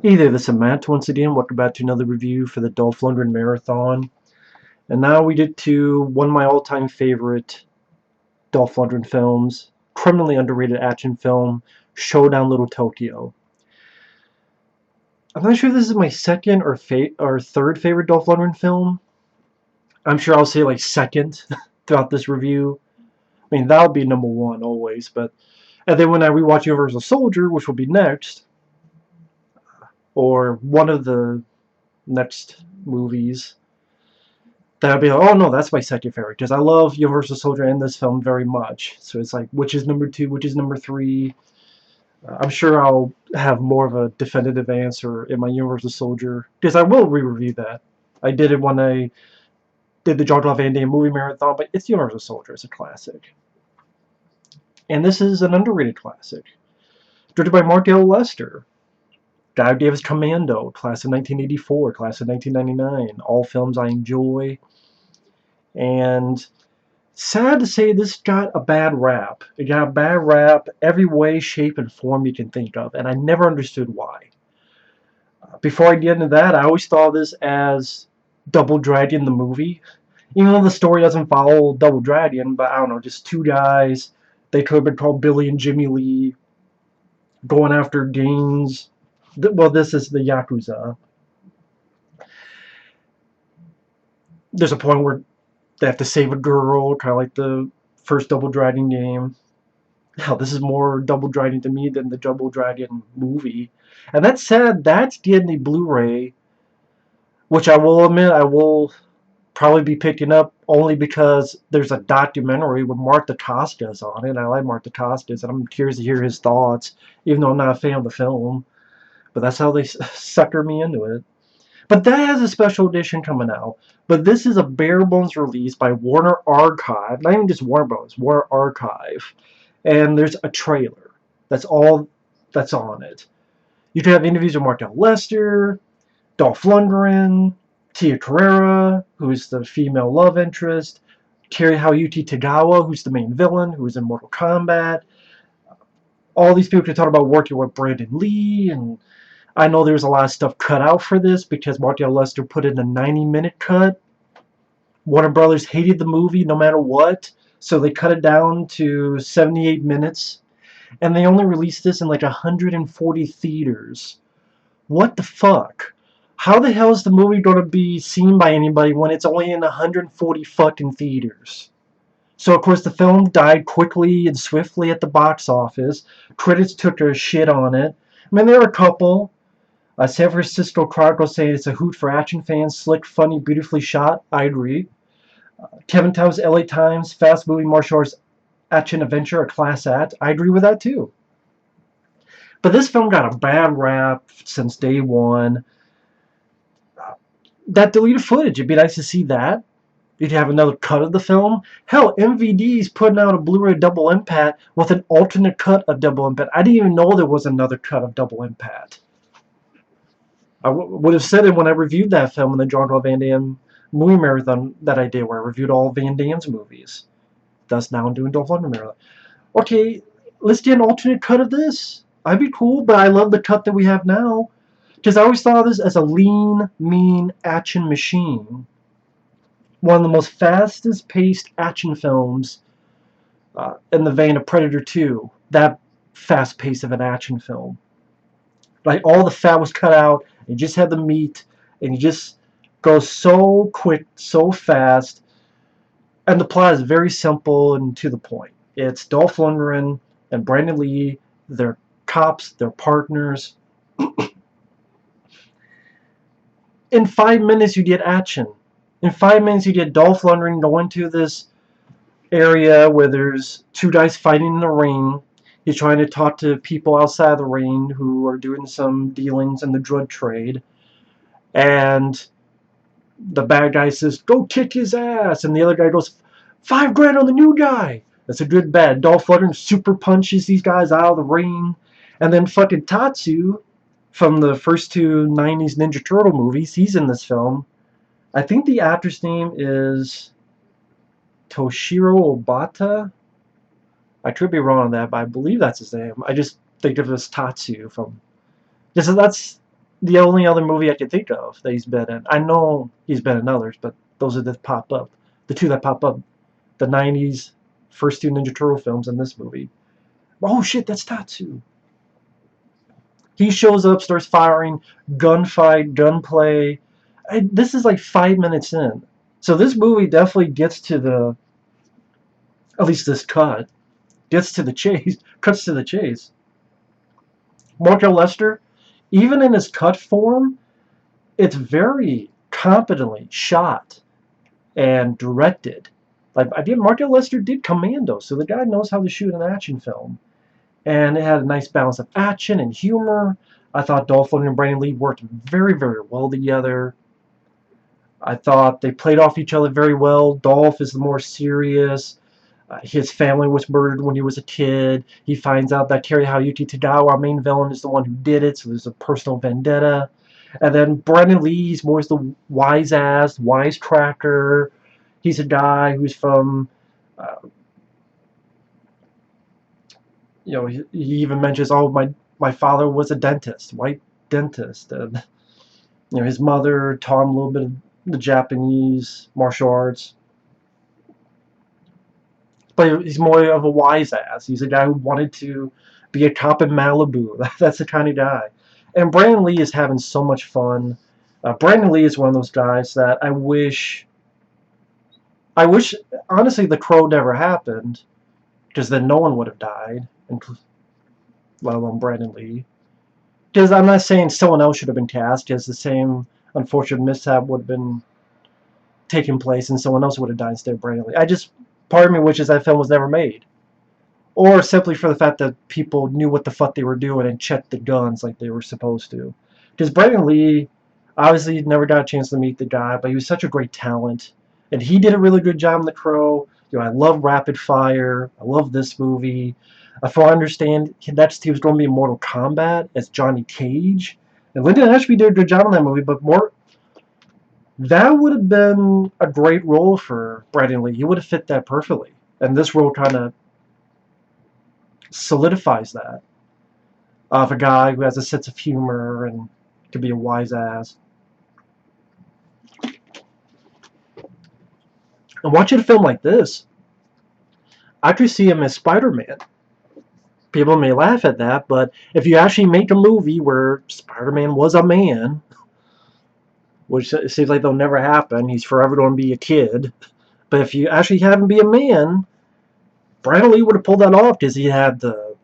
Either this and Matt, once again, welcome back to another review for the Dolph Lundgren Marathon. And now we get to one of my all-time favorite Dolph Lundgren films, criminally underrated action film, Showdown Little Tokyo. I'm not sure if this is my second or third favorite Dolph Lundgren film. I'm sure I'll say like second throughout this review. I mean, that'll be number one always, but and then when I rewatch Universal Soldier, which will be next, or one of the next movies, then I'd be like, oh no, that's my second favorite, because I love Universal Soldier and this film very much. So it's like, which is number two, which is number three. I'm sure I'll have more of a definitive answer in my Universal Soldier, because I will re-review that. I did it when I did the Jean-Claude Van Damme movie marathon, but it's Universal Soldier. It's a classic. And this is an underrated classic. Directed by Mark L. Lester. Guy who gave us Commando, class of 1984, class of 1999. All films I enjoy. And sad to say, this got a bad rap. It got a bad rap every way, shape, and form you can think of, and I never understood why. Before I get into that, I always thought of this as Double Dragon the movie. Even though the story doesn't follow Double Dragon, but I don't know, just two guys. They could have been called Billy and Jimmy Lee, going after gangs. Well, this is the Yakuza. There's a point where they have to save a girl, kind of like the first Double Dragon game. Hell, this is more Double Dragon to me than the Double Dragon movie. And that said, that's getting the Blu-ray, which I will admit I will probably be picking up only because there's a documentary with Mark DaCosta's on it. I like Mark DaCosta's, and I'm curious to hear his thoughts, even though I'm not a fan of the film. But that's how they sucker me into it. But that has a special edition coming out. But this is a bare bones release by Warner Archive. Not even just Warner Bros. Warner Archive. And there's a trailer. That's all that's on it. You can have interviews with Mark L. Lester, Dolph Lundgren, Tia Carrera, who's the female love interest, Terihayuki Tagawa, who's the main villain, who's in Mortal Kombat. All these people can talk about working with Brandon Lee, and I know there's a lot of stuff cut out for this because Mark L. Lester put in a 90-minute cut. Warner Brothers hated the movie no matter what, so they cut it down to 78 minutes, and they only released this in like 140 theaters. What the fuck? How the hell is the movie going to be seen by anybody when it's only in 140 fucking theaters? So, of course, the film died quickly and swiftly at the box office. Critics took a shit on it. I mean, there are a couple. San Francisco Chronicle saying it's a hoot for action fans, slick, funny, beautifully shot. I agree. Kevin Towns, LA Times, fast moving martial arts action adventure, a class act. I agree with that too. But this film got a bad rap since day one. That deleted footage, it'd be nice to see that. You'd have another cut of the film. Hell, MVD's putting out a Blu-ray Double Impact with an alternate cut of Double Impact. I didn't even know there was another cut of Double Impact. I would have said it when I reviewed that film in the Jean-Claude Van Damme movie marathon that I did, where I reviewed all Van Damme's movies. Thus, now I'm doing Dolph Lundgren marathon. Okay, let's get an alternate cut of this. I'd be cool, but I love the cut that we have now. Because I always thought of this as a lean, mean action machine. One of the most fastest-paced action films in the vein of Predator 2. That fast pace of an action film. Like, all the fat was cut out, and you just had the meat, and you just go so quick, so fast, and the plot is very simple and to the point. It's Dolph Lundgren and Brandon Lee, they're cops, they're partners. In 5 minutes, you get action. In 5 minutes, you get Dolph Lundgren go into this area where there's two guys fighting in the ring. He's trying to talk to people outside the ring who are doing some dealings in the drug trade. And the bad guy says, go kick his ass. And the other guy goes, $5 grand on the new guy. That's a good bet. Dolph Lundgren super punches these guys out of the ring. And then fucking Tatsu from the first two 90s Ninja Turtle movies, he's in this film. I think the actor's name is Toshiro Obata. I could be wrong on that, but I believe that's his name. I just think of it as Tatsu from. That's the only other movie I can think of that he's been in. I know he's been in others, but those are that pop up. The two that pop up, the '90s first two Ninja Turtle films and this movie. Oh shit, that's Tatsu. He shows up, starts firing, gunfight, gunplay. This is like 5 minutes in. So this movie definitely gets to the, at least this cut, gets to the chase, cuts to the chase. Marco Lester, even in his cut form, it's very competently shot and directed. Like I did, Marco Lester did Commando, so the guy knows how to shoot an action film, and it had a nice balance of action and humor. I thought Dolph Lundgren and Brandon Lee worked very, very well together. I thought they played off each other very well. Dolph is the more serious. His family was murdered when he was a kid. He finds out that Terihayuki Tagawa, our main villain, is the one who did it, so there's a personal vendetta. And then Brandon Lee's more the wise ass, wisecracker. He's a guy who's from, uh, he even mentions, oh, my father was a dentist, white dentist. And, his mother taught him a little bit of the Japanese martial arts. But he's more of a wise ass. He's a guy who wanted to be a cop in Malibu. That's the kind of guy. And Brandon Lee is having so much fun. Brandon Lee is one of those guys that I wish, honestly, The Crow never happened, because then no one would have died, let alone Brandon Lee. Because I'm not saying someone else should have been cast, because the same unfortunate mishap would have been taking place and someone else would have died instead of Brandon Lee. Part of me wishes that film was never made. Or simply for the fact that people knew what the fuck they were doing and checked the guns like they were supposed to. Because Brandon Lee, obviously, never got a chance to meet the guy, but he was such a great talent. And he did a really good job in The Crow. I love Rapid Fire. I love this movie. If I understand, next he was going to be in Mortal Kombat as Johnny Cage. And Lyndon Ashby did a good job in that movie, but that would have been a great role for Brandon Lee. He would have fit that perfectly. And this role kind of solidifies that, of a guy who has a sense of humor and can be a wise ass. And watching a film like this, I could see him as Spider-Man. People may laugh at that, but if you actually make a movie where Spider-Man was a man, which it seems like that'll never happen, he's forever going to be a kid. But if you actually have him be a man, Brandon Lee would have pulled that off because he had the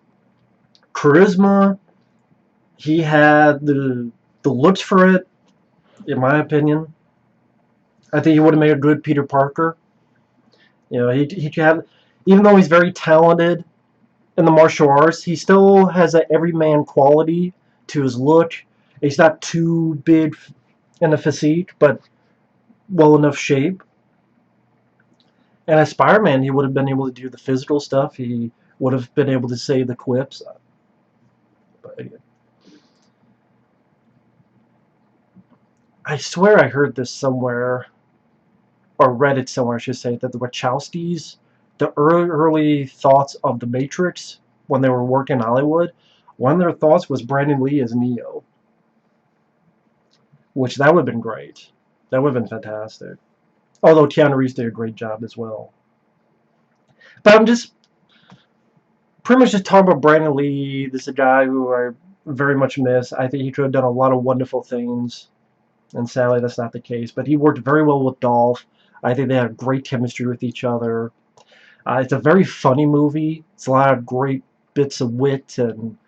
charisma, he had the looks for it, in my opinion. I think he would have made a good Peter Parker. He had, even though he's very talented in the martial arts, he still has that everyman quality to his look. He's not too big in the physique, but well enough shape. And as Spider-Man, he would have been able to do the physical stuff. He would have been able to say the quips. But I swear I heard this somewhere, or read it somewhere, I should say, that the Wachowskis, the early thoughts of The Matrix, when they were working in Hollywood, one of their thoughts was Brandon Lee as Neo. Which, that would have been great. That would have been fantastic. Although Keanu Reeves did a great job as well. But I'm just pretty much just talking about Brandon Lee. This is a guy who I very much miss. I think he could have done a lot of wonderful things. And sadly, that's not the case. But he worked very well with Dolph. I think they had great chemistry with each other. It's a very funny movie. It's a lot of great bits of wit and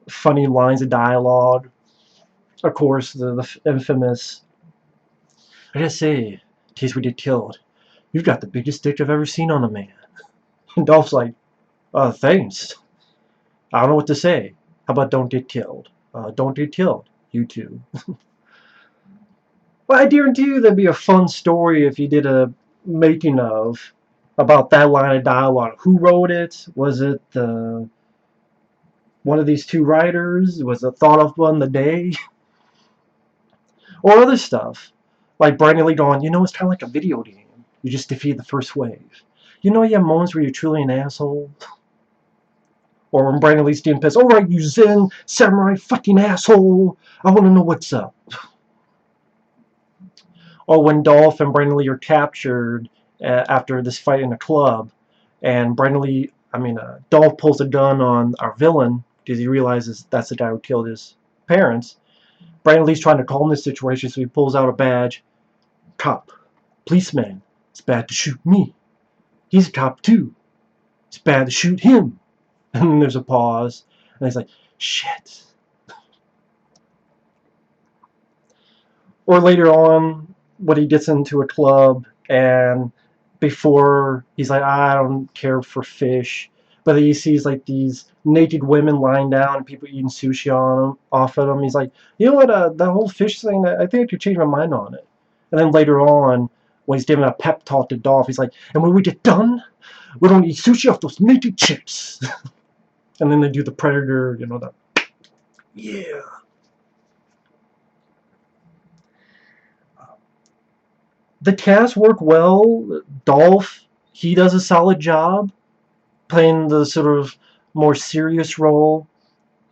funny lines of dialogue. Of course, the infamous, I gotta say, in case we get killed, you've got the biggest dick I've ever seen on a man. And Dolph's like, thanks. I don't know what to say. How about don't get killed? Don't get killed, you two. Well, I guarantee you there'd be a fun story if you did a making of about that line of dialogue. Who wrote it? Was it one of these two writers? Was it thought of on the day? Or other stuff. Like Brandon Lee going, it's kind of like a video game. You just defeat the first wave. You have moments where you're truly an asshole. Or when Brandon Lee's getting pissed, alright, you Zen samurai fucking asshole, I want to know what's up. Or when Dolph and Brandon Lee are captured after this fight in a club, and Dolph pulls a gun on our villain because he realizes that's the guy who killed his parents. Brandon Lee's trying to calm the situation, so he pulls out a badge. Cop, policeman, it's bad to shoot me. He's a cop too. It's bad to shoot him. And then there's a pause, and he's like, shit. Or later on, when he gets into a club, and before he's like, I don't care for fish, but then he sees like these naked women lying down and people eating sushi on him, off of him. He's like, you know what, that whole fish thing, I think I could change my mind on it. And then later on, when he's giving a pep talk to Dolph, he's like, and when we get done, we don't eat sushi off those naked chicks. And then they do the Predator, yeah. The cast worked well. Dolph, he does a solid job playing the sort of more serious role,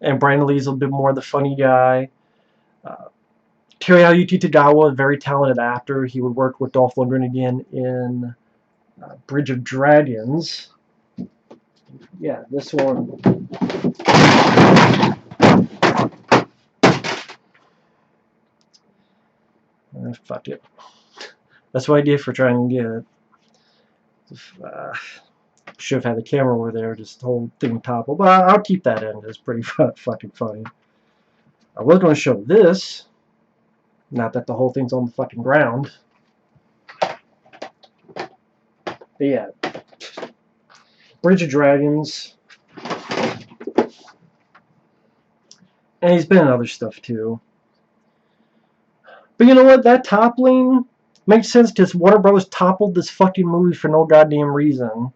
and Brandon Lee's a bit more the funny guy. Uh, Teriyuki Tagawa, a very talented actor. He would work with Dolph Lundgren again in Bridge of Dragons. Yeah, this one. Fuck it. That's what I did for trying to get. Should have had the camera over there, just the whole thing toppled. But I'll keep that in. It's pretty fucking funny. I was going to show this. Not that the whole thing's on the fucking ground. But yeah. Bridge of Dragons. And he's been in other stuff too. But you know what? That toppling makes sense because Warner Brothers toppled this fucking movie for no goddamn reason.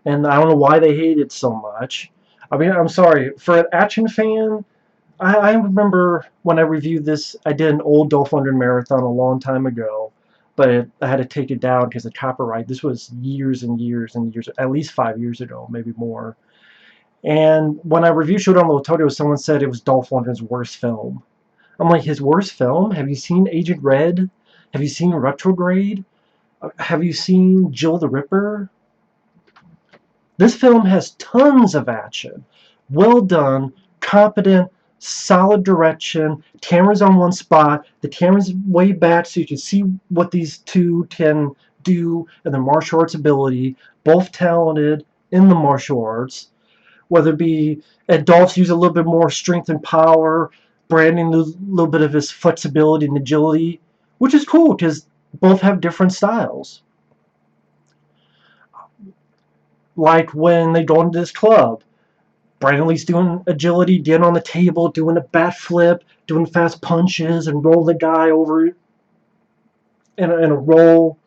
And I don't know why they hate it so much. I mean, I'm sorry. For an action fan, I remember when I reviewed this, I did an old Dolph Lundgren marathon a long time ago. But I had to take it down because of copyright. This was years and years and years, at least 5 years ago, maybe more. And when I reviewed Showdown Lotorio, someone said it was Dolph Lundgren's worst film. I'm like, his worst film? Have you seen Agent Red? Have you seen Retrograde? Have you seen Jill the Ripper? This film has tons of action. Well done, competent, solid direction. Camera's on one spot. The camera's way back so you can see what these two can do and their martial arts ability. Both talented in the martial arts. Whether it be Dolph's use a little bit more strength and power, Brandon a little bit of his flexibility and agility, which is cool because both have different styles. Like when they go into this club, Brandon Lee's doing agility, getting on the table, doing a bat flip, doing fast punches, and roll the guy over in a roll.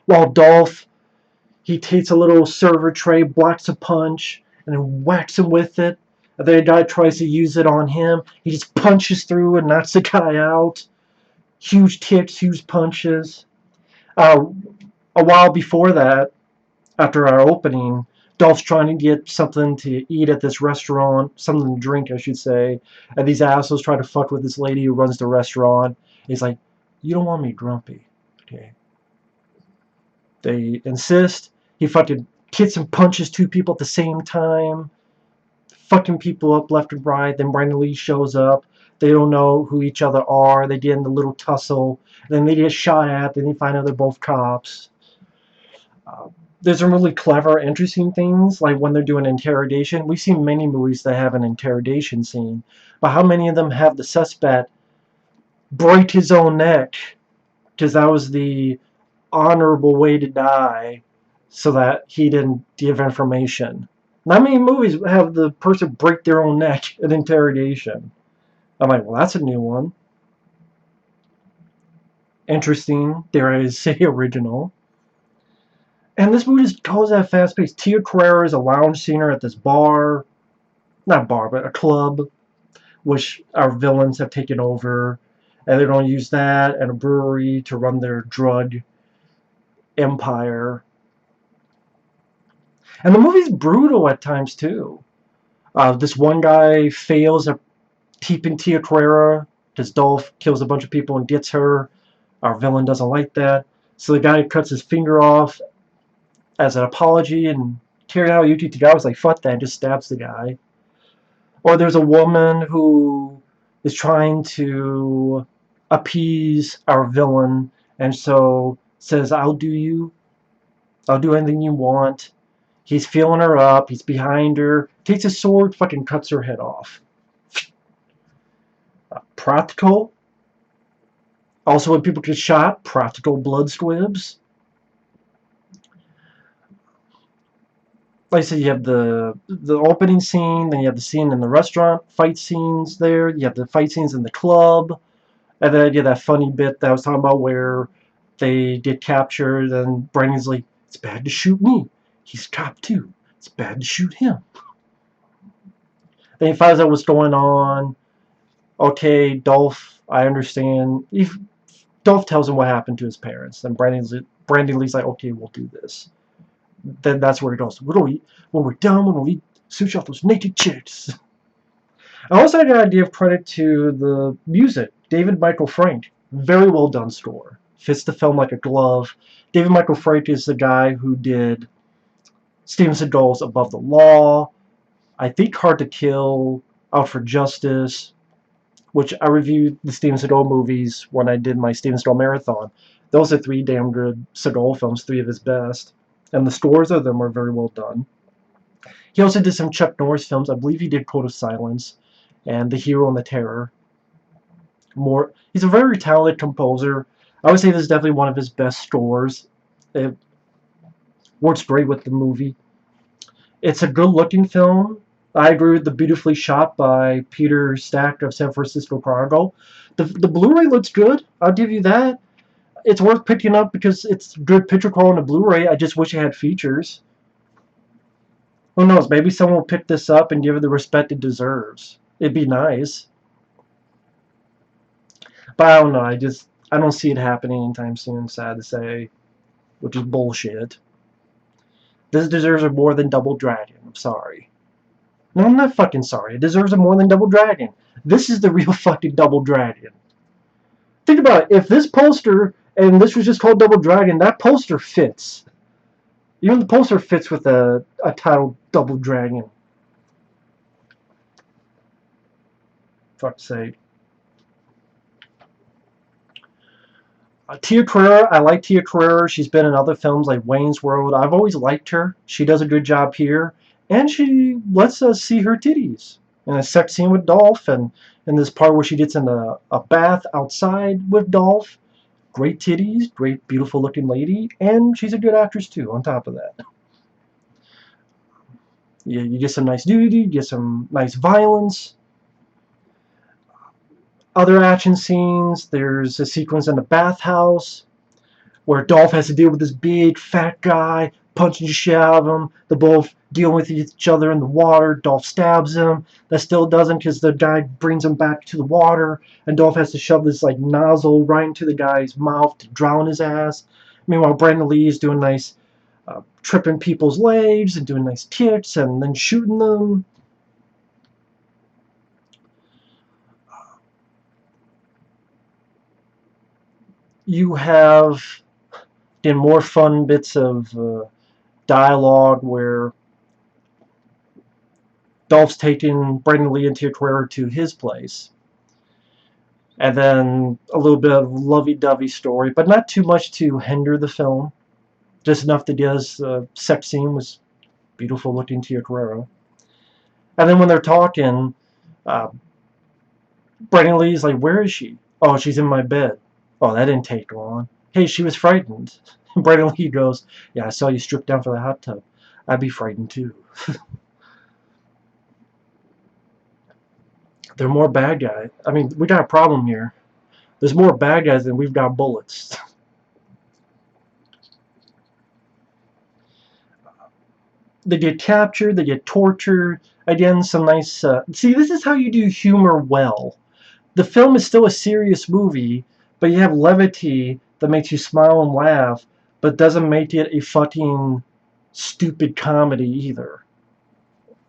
While Dolph, he takes a little server tray, blocks a punch, and then whacks him with it. And then a guy tries to use it on him. He just punches through and knocks the guy out. Huge kicks, huge punches. A while before that, after our opening, Dolph's trying to get something to eat at this restaurant, something to drink, I should say. And these assholes try to fuck with this lady who runs the restaurant. He's like, you don't want me grumpy, okay? They insist. He fucking kicks and punches two people at the same time, fucking people up left and right. Then Brandon Lee shows up. They don't know who each other are. They get in the little tussle. Then they get shot at. Then they find out they're both cops. There's some really clever, interesting things, like when they're doing interrogation. We've seen many movies that have an interrogation scene, but how many of them have the suspect break his own neck because that was the honorable way to die so that he didn't give information? Not many movies have the person break their own neck at interrogation. I'm like, well, that's a new one. Interesting, dare I say original. And this movie just goes at a fast pace. Tia Carrere is a lounge singer at this bar. Not bar, but a club, which our villains have taken over. And they're going to use that and a brewery to run their drug empire. And the movie's brutal at times, too. This one guy fails at keeping Tia Carrera because Dolph kills a bunch of people and gets her. Our villain doesn't like that. So the guy cuts his finger off as an apology, and Teriyama Yuki Tagawa's like, fuck that, and just stabs the guy. Or there's a woman who is trying to appease our villain, and so says, I'll do anything you want. He's feeling her up, he's behind her, takes his sword, fucking cuts her head off. Practical. Also, when people get shot, practical blood squibs. Like I said, you have the opening scene, then you have the scene in the restaurant, fight scenes there, you have the fight scenes in the club, and then you have that funny bit that I was talking about where they get captured and Brandon's like, it's bad to shoot me. He's cop too. It's bad to shoot him. Then he finds out what's going on. Okay, Dolph, I understand. Dolph tells him what happened to his parents, and Brandon Lee's like, okay, we'll do this. Then that's where it goes. When we're done, when we sushi off those naked chicks. I also had an idea of credit to the music. David Michael Frank. Very well done score. Fits the film like a glove. David Michael Frank is the guy who did Steven Seagal's Above the Law, I think Hard to Kill, Out for Justice, which I reviewed the Steven Seagal movies when I did my Steven Seagal marathon. Those are 3 damn good Seagal films, 3 of his best. And the scores of them are very well done. He also did some Chuck Norris films. I believe he did Code of Silence and The Hero and the Terror. He's a very talented composer. I would say this is definitely one of his best scores. It works great with the movie. It's a good-looking film. I agree with the beautifully shot by Peter Stack of San Francisco Chronicle. The Blu-ray looks good. I'll give you that. It's worth picking up because it's good picture quality on the Blu-ray. I just wish it had features. Who knows? Maybe someone will pick this up and give it the respect it deserves. It'd be nice. But I don't know. I don't see it happening anytime soon, sad to say. Which is bullshit. This deserves a more than Double Dragon. I'm sorry. No, I'm not fucking sorry. It deserves a more than Double Dragon. This is the real fucking Double Dragon. Think about it. If this poster and this was just called Double Dragon, that poster fits. Even the poster fits with a title Double Dragon. Fuck's sake. Tia Carrera, I like Tia Carrera. She's been in other films like Wayne's World. I've always liked her. She does a good job here. And she lets us see her titties. In a sex scene with Dolph, and in this part where she gets in a bath outside with Dolph. Great titties, great beautiful looking lady, and she's a good actress too, on top of that. You get some nice nudity, you get some nice violence. Other action scenes, there's a sequence in the bathhouse where Dolph has to deal with this big fat guy punching the shit out of him. They're both dealing with each other in the water. Dolph stabs him. That still doesn't because the guy brings him back to the water, and Dolph has to shove this like nozzle right into the guy's mouth to drown his ass. Meanwhile, Brandon Lee is doing nice tripping people's legs and doing nice kicks and then shooting them. You have more fun bits of dialogue where Dolph's taking Brandon Lee and Tia Carrera to his place. And then a little bit of lovey-dovey story, but not too much to hinder the film. Just enough to get us a sex scene with beautiful looking Tia Carrera. And then when they're talking, Brandon Lee's like, where is she? Oh, she's in my bed. Oh, that didn't take long. Hey, she was frightened. And Brandon Lee goes, yeah, I saw you strip down for the hot tub. I'd be frightened too. There are more bad guys. I mean, we got a problem here. There's more bad guys than we've got bullets. They get captured, they get tortured. Again, some nice... see, this is how you do humor well. The film is still a serious movie, but you have levity that makes you smile and laugh, but doesn't make it a fucking stupid comedy either.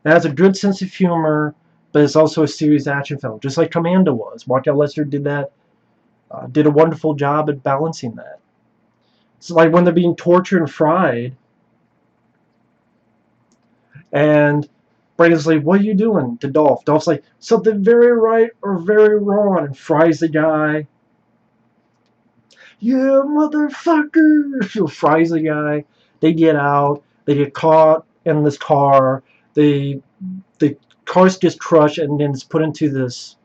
It has a good sense of humor, but it's also a serious action film, just like Commando was. Mark L. Lester did that, did a wonderful job at balancing that. It's like when they're being tortured and fried, and Brandon's like, "What are you doing?" to Dolph. Dolph's like, "Something very right or very wrong," and fries the guy. "Yeah, motherfucker!" fries the guy. They get out. They get caught in this car. The car gets crushed and then it's put into this,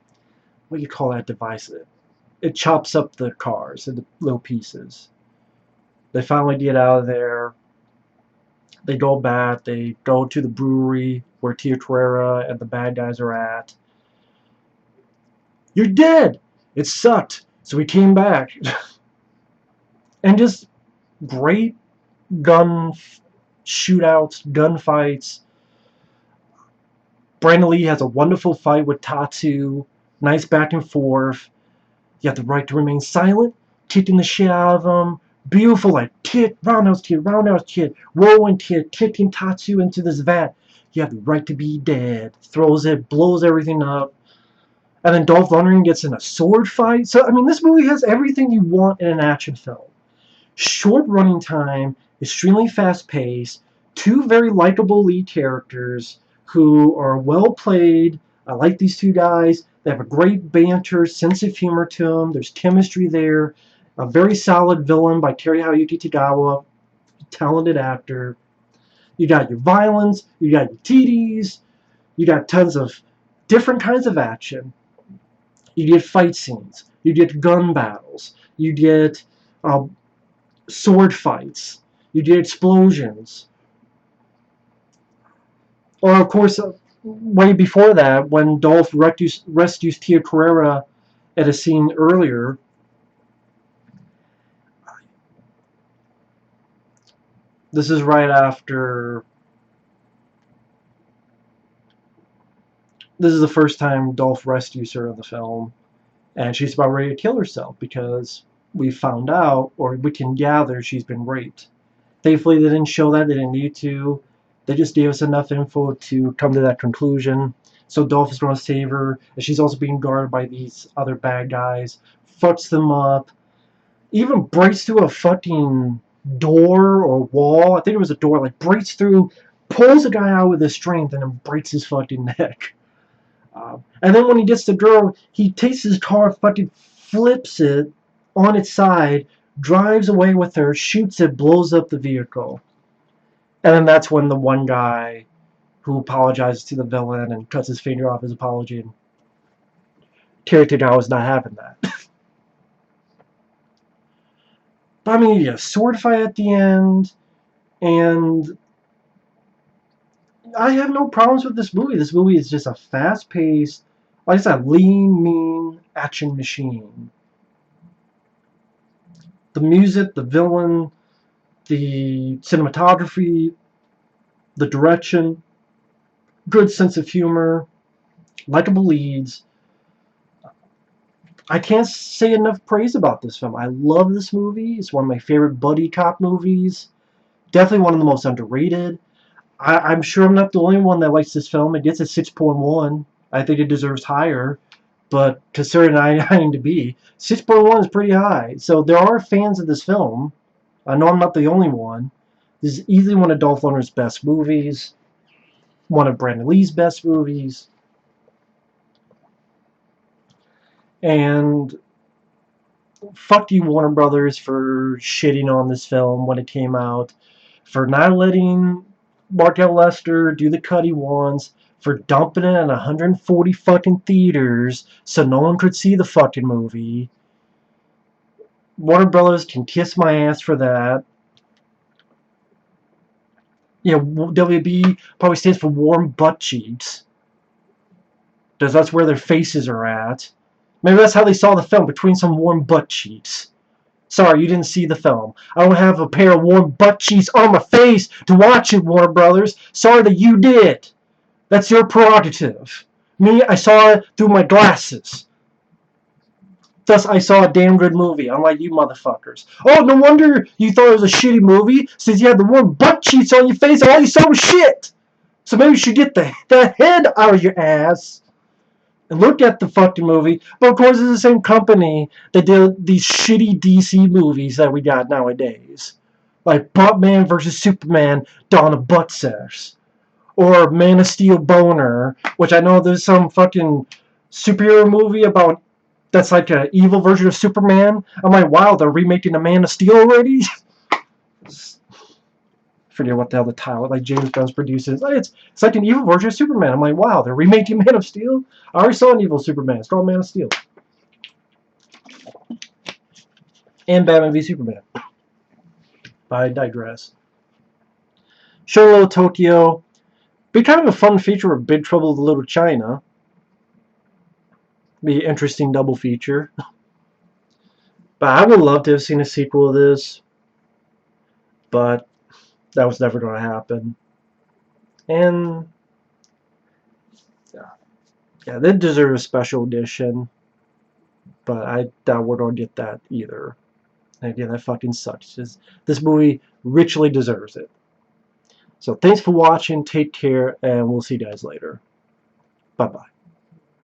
what do you call that device? It chops up the cars into little pieces. They finally get out of there. They go back. They go to the brewery where Tia Carrera and the bad guys are at. "You're dead! It sucked, so we came back." And just great gun shootouts, gunfights. Brandon Lee has a wonderful fight with Tatsu. Nice back and forth. You have the right to remain silent, kicking the shit out of him. Beautiful, like, kick, roundhouse kick, rolling kick, kicking Tatsu into this vat. You have the right to be dead. Throws it, blows everything up. And then Dolph Lundgren gets in a sword fight. So, I mean, this movie has everything you want in an action film. Short running time, extremely fast paced, two very likable lead characters who are well played. I like these two guys. They have a great banter, sense of humor to them. There's chemistry there. A very solid villain by Terihayuki Tagawa, talented actor. You got your violence, you got your titties, you got tons of different kinds of action. You get fight scenes, you get gun battles, you get sword fights, you get explosions. Or, of course, way before that, when Dolph rescues Tia Carrera at a scene earlier, this is right after. This is the first time Dolph rescues her in the film, and she's about ready to kill herself because we found out, or we can gather, she's been raped. Thankfully, they didn't show that. They didn't need to. They just gave us enough info to come to that conclusion. So Dolph is going to save her, and she's also being guarded by these other bad guys. Fucks them up. Even breaks through a fucking door or wall. I think it was a door. Like, breaks through, pulls the guy out with his strength, and then breaks his fucking neck. And then when he gets the girl, he takes his car, fucking flips it on its side, drives away with her, shoots it, blows up the vehicle. And then that's when the one guy who apologizes to the villain and cuts his finger off his apology, and Terry Tagawa's not having that. But I mean, yeah, sword fight at the end, and I have no problems with this movie. This movie is just a fast-paced, like I said, lean, mean action machine. The music, the villain, the cinematography, the direction, good sense of humor, likable leads. I can't say enough praise about this film. I love this movie. It's one of my favorite buddy cop movies. Definitely one of the most underrated. I'm sure I'm not the only one that likes this film. It gets a 6.1. I think it deserves higher, but considering IMDb, 6.1 is pretty high. So there are fans of this film. I know I'm not the only one. This is easily one of Dolph Lundgren's best movies, one of Brandon Lee's best movies, and fuck you, Warner Brothers, for shitting on this film when it came out, for not letting Mark L. Lester do the cut he wants, for dumping it in 140 fucking theaters so no one could see the fucking movie. Warner Brothers can kiss my ass for that. You know, WB probably stands for warm butt cheeks, because that's where their faces are at. Maybe that's how they saw the film, between some warm butt cheeks. Sorry, you didn't see the film. I don't have a pair of warm butt cheeks on my face to watch it, Warner Brothers. Sorry that you did. That's your prerogative. Me, I saw it through my glasses. Thus, I saw a damn good movie, unlike you motherfuckers. Oh, no wonder you thought it was a shitty movie, since you had the warm butt cheeks on your face and all you saw was shit. So maybe you should get the head out of your ass and look at the fucking movie. But of course, it's the same company that did these shitty DC movies that we got nowadays. Like Batman vs. Superman, Dawn of Butt Sex. Or Man of Steel Boner, which I know there's some fucking superhero movie about that's like an evil version of Superman. I'm like, wow, they're remaking the Man of Steel already? Forget what the hell the title, like James Gunn's produces. It's like an evil version of Superman. I'm like, wow, they're remaking Man of Steel? I already saw an evil Superman. It's called Man of Steel. And Batman v Superman. But I digress. Showdown Tokyo. Be kind of a fun feature of Big Trouble in Little China. Be an interesting double feature. But I would love to have seen a sequel of this. But that was never going to happen. And yeah, they deserve a special edition. But I doubt we're going to get that either. And again, that fucking sucks. This movie richly deserves it. So thanks for watching. Take care. And we'll see you guys later. Bye-bye.